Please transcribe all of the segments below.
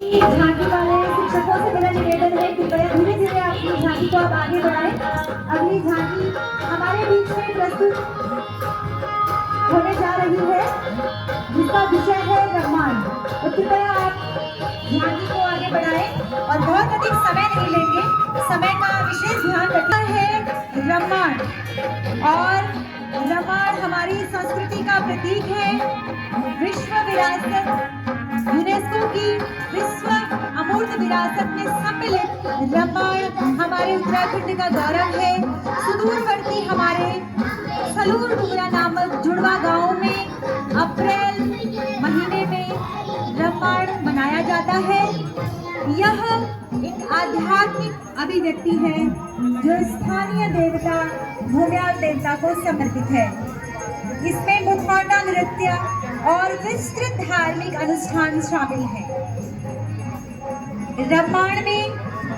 झांकी वाले शिक्षकों से मेरा निवेदन है कि कृपया धीरे धीरे अपनी झांकी को आप आगे बढ़ाएं। अगली झांकी हमारे बीच में प्रस्तुत होने जा रही है जिसका विषय है ब्रह्मांड। तो कृपया आप झांकी को आगे बढ़ाएं और बहुत अधिक समय नहीं लेंगे, समय का विशेष ध्यान रखना है। ब्रह्मांड और ब्रह्मांड हमारी संस्कृति का प्रतीक है। विश्व विरासत यूनेस्को की विश्व अमूर्त विरासत में सम्मिलित ब्रह्मांड हमारे उत्तराखंड का गौरव है। सुदूरवर्ती हमारे सलूर डुगरा नामक जुड़वा गांव में अप्रैल महीने में ब्रह्मांड मनाया जाता है। यह एक आध्यात्मिक अभिव्यक्ति है जो स्थानीय देवता भूम्याल देवता को समर्पित है। इसमें मुखौटा नृत्य और विस्तृत धार्मिक अनुष्ठान शामिल हैं। ब्रह्मांड में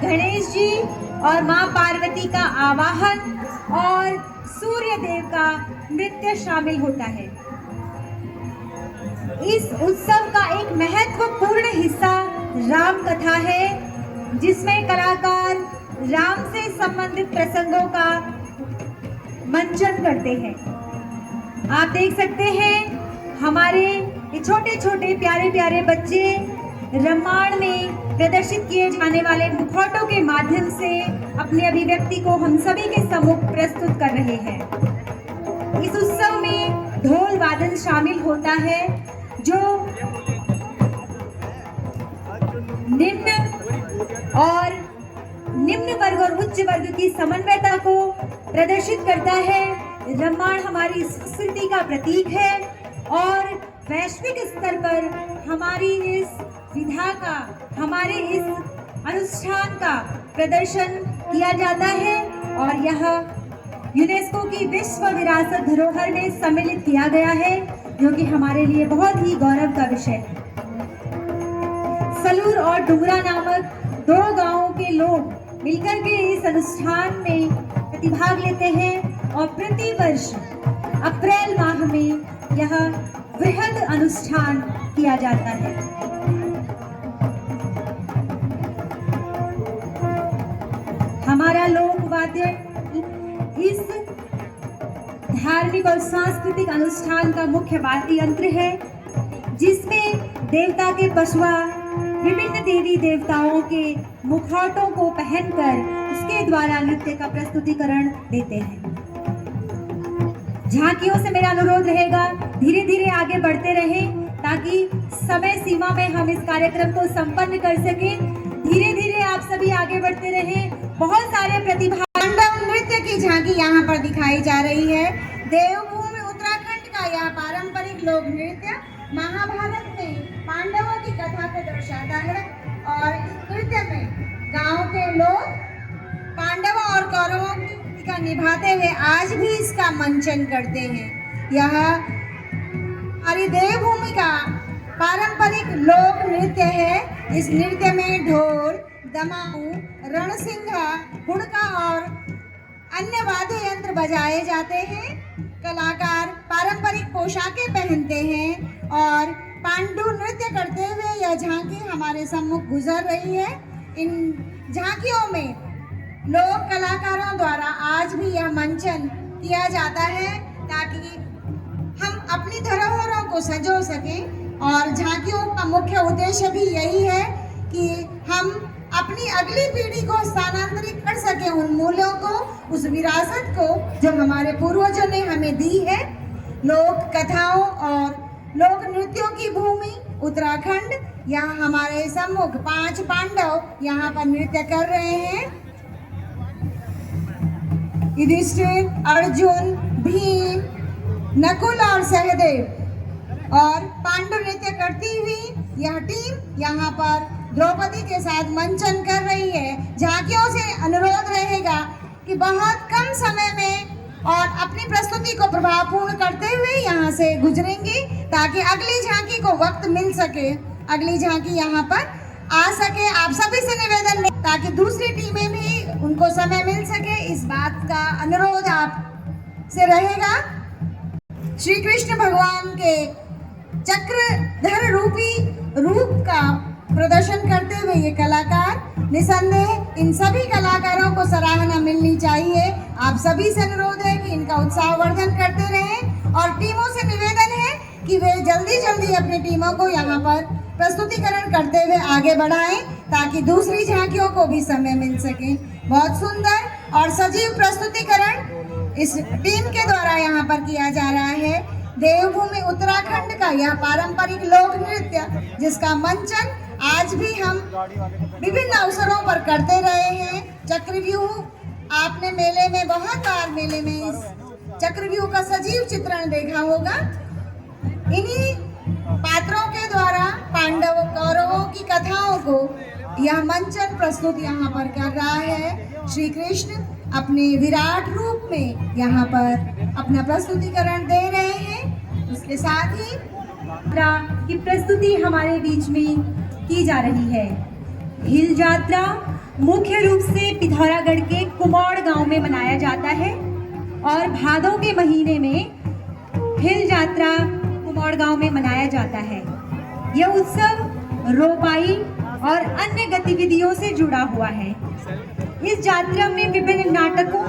गणेश जी और मां पार्वती का आवाहन और सूर्य देव का नृत्य शामिल होता है। इस उत्सव का एक महत्वपूर्ण हिस्सा राम कथा है, जिसमें कलाकार राम से संबंधित प्रसंगों का मंचन करते हैं। आप देख सकते हैं हमारे छोटे छोटे प्यारे प्यारे बच्चे ब्रह्मांड में प्रदर्शित किए जाने वाले मुखौटों के माध्यम से अपनी अभिव्यक्ति को हम सभी के सम्मुख प्रस्तुत कर रहे हैं। इस उत्सव में ढोल वादन शामिल होता है जो निम्न वर्ग और उच्च वर्ग की समन्वयता को प्रदर्शित करता है। ब्रह्मांड हमारी संस्कृति का प्रतीक है और वैश्विक स्तर पर हमारी इस विधा का, हमारे इस अनुष्ठान का प्रदर्शन किया जाता है और यह यूनेस्को की विश्व विरासत धरोहर में सम्मिलित किया गया है, जो कि हमारे लिए बहुत ही गौरव का विषय है। सलूर और डुगरा नामक दो गांवों के लोग मिलकर के इस अनुष्ठान में प्रतिभाग लेते हैं और प्रति वर्ष अप्रैल माह में यह वृहद अनुष्ठान किया जाता है। हमारा लोक वाद्य इस धार्मिक और सांस्कृतिक अनुष्ठान का मुख्य वाद्य यंत्र है, जिसमें देवता के पशुआ विभिन्न देवी देवताओं के मुखौटों को पहनकर उसके द्वारा नृत्य का प्रस्तुतिकरण देते हैं। झांकियों से मेरा अनुरोध रहेगा धीरे धीरे आगे बढ़ते रहें ताकि समय सीमा में हम इस कार्यक्रम को संपन्न कर सकें। धीरे धीरे आप सभी आगे बढ़ते रहें। बहुत सारे प्रतिभा पांडव नृत्य की झांकी यहाँ पर दिखाई जा रही है। देवभूमि उत्तराखंड का यह पारंपरिक लोक नृत्य महाभारत में पांडवों की कथा को दर्शाता है और इस नृत्य में गांव के लोग पांडवों और कौरवों की भूमिका निभाते हुए आज भी इसका मंचन करते हैं। यह हमारी देवभूमि का पारंपरिक लोक नृत्य है। इस नृत्य में ढोल, दमाऊ, रणसिंघा, हुड़का और अन्य वाद्य यंत्र बजाए जाते हैं। कलाकार पारंपरिक पोशाकें पहनते हैं और पांडु नृत्य करते हुए यह झांकी हमारे सम्मुख गुजर रही है। इन झांकियों में लोक कलाकारों द्वारा आज भी यह मंचन किया जाता है ताकि हम अपनी धरोहरों को संजो सकें और झांकियों का मुख्य उद्देश्य भी यही है कि हम अपनी अगली पीढ़ी को स्थानांतरित कर सके उन मूल्यों को, उस विरासत को जो हमारे पूर्वजों ने हमें दी है। लोक कथाओं और लोक नृत्यों की भूमि उत्तराखंड, यहाँ हमारे सम्मुख 5 पांडव यहाँ पर नृत्य कर रहे हैं। युधिष्ठिर, अर्जुन, भीम, नकुल और सहदेव और पांडव नृत्य करती हुई यह टीम यहाँ पर द्रौपदी के साथ मंचन कर रही है। झांकियों से अनुरोध रहेगा कि बहुत कम समय में और अपनी प्रस्तुति को प्रभावपूर्ण करते हुए यहाँ से गुजरेंगे ताकि अगली झांकी को वक्त मिल सके, अगली झांकी यहाँ पर आ सके। आप सभी से निवेदन है ताकि दूसरी टीमें भी उनको समय मिल सके, इस बात का अनुरोध आप से रहेगा। श्री कृष्ण भगवान के चक्रधर रूपी रूप का प्रदर्शन करते हुए ये कलाकार, निसंदेह इन सभी कलाकारों को सराहना मिलनी चाहिए। आप सभी से अनुरोध है कि इनका उत्साहवर्धन करते रहें और टीमों से निवेदन है कि वे जल्दी जल्दी अपनी टीमों को यहाँ पर प्रस्तुतिकरण करते हुए आगे बढ़ाएं ताकि दूसरी झांकियों को भी समय मिल सके। बहुत सुंदर और सजीव प्रस्तुतिकरण इस टीम के द्वारा यहाँ पर किया जा रहा है। देवभूमि उत्तराखंड का यह पारंपरिक लोक नृत्य जिसका मंचन आज भी हम विभिन्न अवसरों पर करते रहे हैं। चक्रव्यूह, आपने मेले में बहुत बार मेले में इस चक्रव्यूह का सजीव चित्रण देखा होगा। इन्हीं पात्रों के द्वारा पांडव कौरवों की कथाओं को यह मंचन प्रस्तुत यहाँ पर कर रहा है। श्री कृष्ण अपने विराट रूप में यहाँ पर अपना प्रस्तुतिकरण दे रहे हैं। उसके साथ ही की प्रस्तुति हमारे बीच में की जा रही है। हिल यात्रा मुख्य रूप से पिथौरागढ़ के कुमाड़ गांव में मनाया जाता है और भादों के महीने में हिल यात्रा कुमाड़ गांव में मनाया जाता है। यह उत्सव रोपाई और अन्य गतिविधियों से जुड़ा हुआ है। इस यात्रा में विभिन्न नाटकों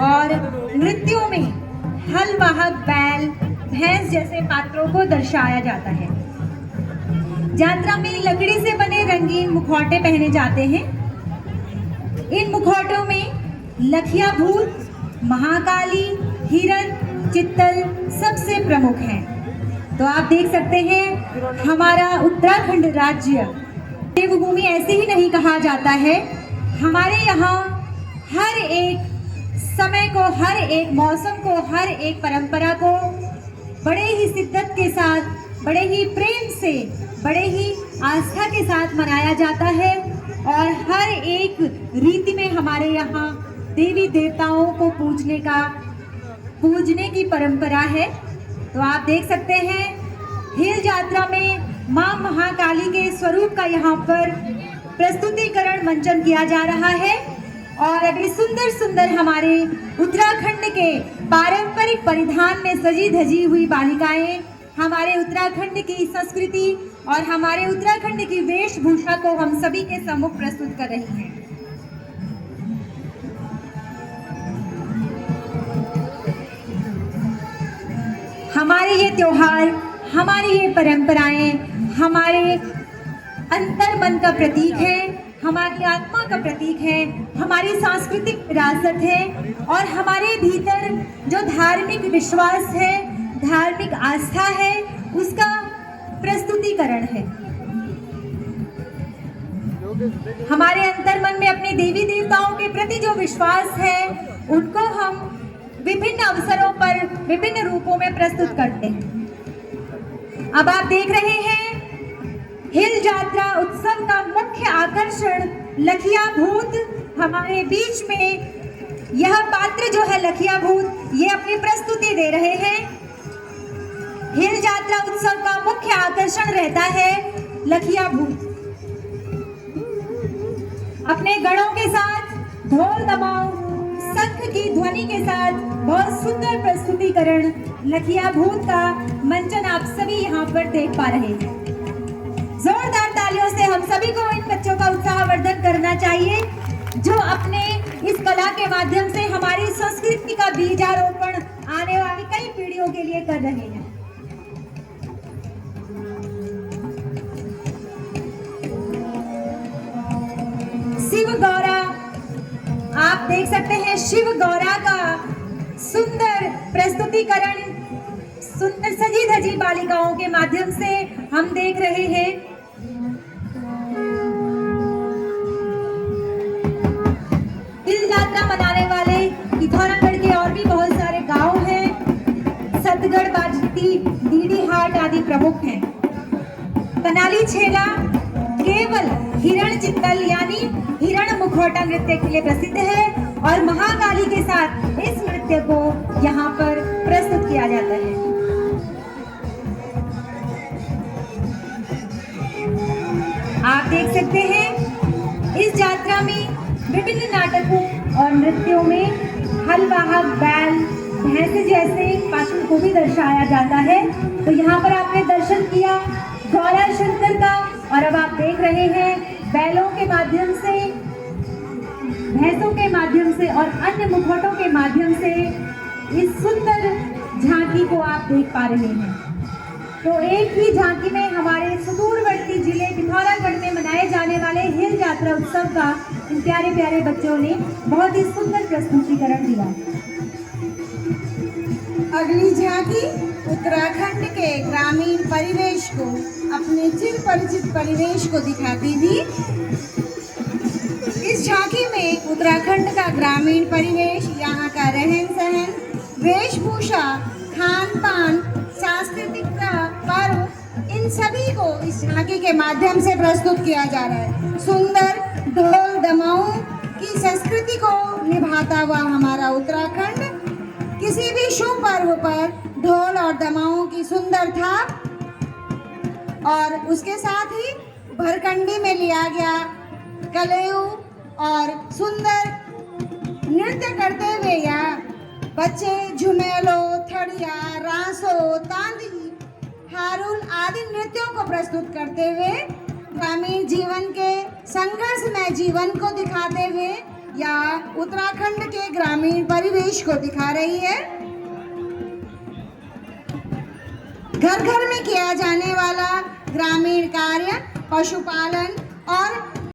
और नृत्यों में हल वाहक बैल, भैंस जैसे पात्रों को दर्शाया जाता है। यात्रा में लकड़ी से बने रंगीन मुखौटे पहने जाते हैं। इन मुखौटों में लखिया भूत, महाकाली, हिरण, चित्तल सबसे प्रमुख हैं। तो आप देख सकते हैं हमारा उत्तराखंड राज्य देवभूमि ऐसे ही नहीं कहा जाता है। हमारे यहाँ हर एक समय को, हर एक मौसम को, हर एक परंपरा को बड़े ही शिद्दत के साथ, बड़े ही प्रेम से, बड़े ही आस्था के साथ मनाया जाता है और हर एक रीति में हमारे यहाँ देवी देवताओं को पूजने की परंपरा है। तो आप देख सकते हैं हिल यात्रा में मां महाकाली के स्वरूप का यहाँ पर प्रस्तुतिकरण मंचन किया जा रहा है और अभी सुंदर सुंदर हमारे उत्तराखंड के पारंपरिक परिधान में सजी धजी हुई बालिकाएं हमारे उत्तराखंड की संस्कृति और हमारे उत्तराखंड की वेशभूषा को हम सभी के सम्मुख प्रस्तुत कर रही हैं। हमारे ये त्योहार, हमारी ये परंपराएं हमारे अंतर मन का प्रतीक है, हमारी आत्मा का प्रतीक है, हमारी सांस्कृतिक विरासत है और हमारे भीतर जो धार्मिक विश्वास है, धार्मिक आस्था है, उसका प्रस्तुतिकरण है। हमारे अंतर मन में अपने देवी देवताओं के प्रति जो विश्वास है उनको हम विभिन्न अवसरों पर विभिन्न रूपों में प्रस्तुत करते हैं। अब आप देख रहे हैं हिल यात्रा उत्सव का मुख्य आकर्षण लखिया भूत हमारे बीच में। यह पात्र जो है लखिया भूत, ये अपनी प्रस्तुति दे रहे हैं। हिल यात्रा उत्सव का मुख्य आकर्षण रहता है लखिया भूत। अपने गणों के साथ ढोल दमाओ, शंख की ध्वनि के साथ बहुत सुंदर प्रस्तुतिकरण लखिया भूत का मंचन आप सभी यहाँ पर देख पा रहे हैं। जोरदार तालियों से हम सभी को इन बच्चों का उत्साहवर्धन करना चाहिए जो अपने इस कला के माध्यम से हमारी संस्कृति का बीजारोपण आने वाली कई पीढ़ियों के लिए कर रहे हैं। शिव गौरा, आप देख सकते हैं शिव गौरा का सुंदर प्रस्तुतिकरण सुंदर सजी धजी बालिकाओं के माध्यम से हम देख रहे हैं। हिल यात्रा मनाने वाले पिथौरागढ़ के और भी बहुत सारे गांव हैं। सतगढ़, बाजती, दीदी हाट आदि प्रमुख हैं। कनाली छेला केवल हिरण चित्तल यानी हिरण मुखौटा नृत्य के लिए प्रसिद्ध है और महाकाली के साथ इस नृत्य को यहाँ पर प्रस्तुत किया जाता है। आप देख सकते हैं इस यात्रा में विभिन्न नाटकों और नृत्यों में हलवाहक बैल, भैंस जैसे पात्रों को भी दर्शाया जाता है। तो यहाँ पर आपने दर्शन किया गौरा शंकर का और अब आप देख रहे हैं बैलों के माध्यम से, भैंसों के माध्यम से और अन्य मुखौटों के माध्यम से इस सुंदर झांकी को आप देख पा रहे हैं। तो एक ही झांकी में हमारे सुदूरवर्ती जिले पिथौरागढ़ में मनाए जाने वाले हिल यात्रा उत्सव का इन प्यारे प्यारे बच्चों ने बहुत ही सुंदर प्रस्तुतिकरण दिया। अगली झांकी उत्तराखंड के ग्रामीण परिवेश को, अपने चिर परिचित परिवेश को दिखाती थी। इस झांकी में उत्तराखंड का ग्रामीण परिवेश, यहाँ का रहन सहन, वेशभूषा, खान पान, सांस्कृतिक पर्व, इन सभी को इस झांकी के माध्यम से प्रस्तुत किया जा रहा है। सुंदर ढोल दमाऊं की संस्कृति को निभाता हुआ हमारा उत्तराखंड किसी भी शुभ पर्व पर ढोल और दमाऊं की सुंदर थाप, और उसके साथ ही भरकंडी में लिया गया कलेऊ और सुंदर नृत्य करते हुए यहाँ बच्चे झुमेलो, थड़िया, रांसो, तांदी, हारुल आदि नृत्यों को प्रस्तुत करते हुए ग्रामीण जीवन के संघर्षमय जीवन को दिखाते हुए या उत्तराखंड के ग्रामीण परिवेश को दिखा रही है। घर घर में किया जाने वाला ग्रामीण कार्य, पशुपालन और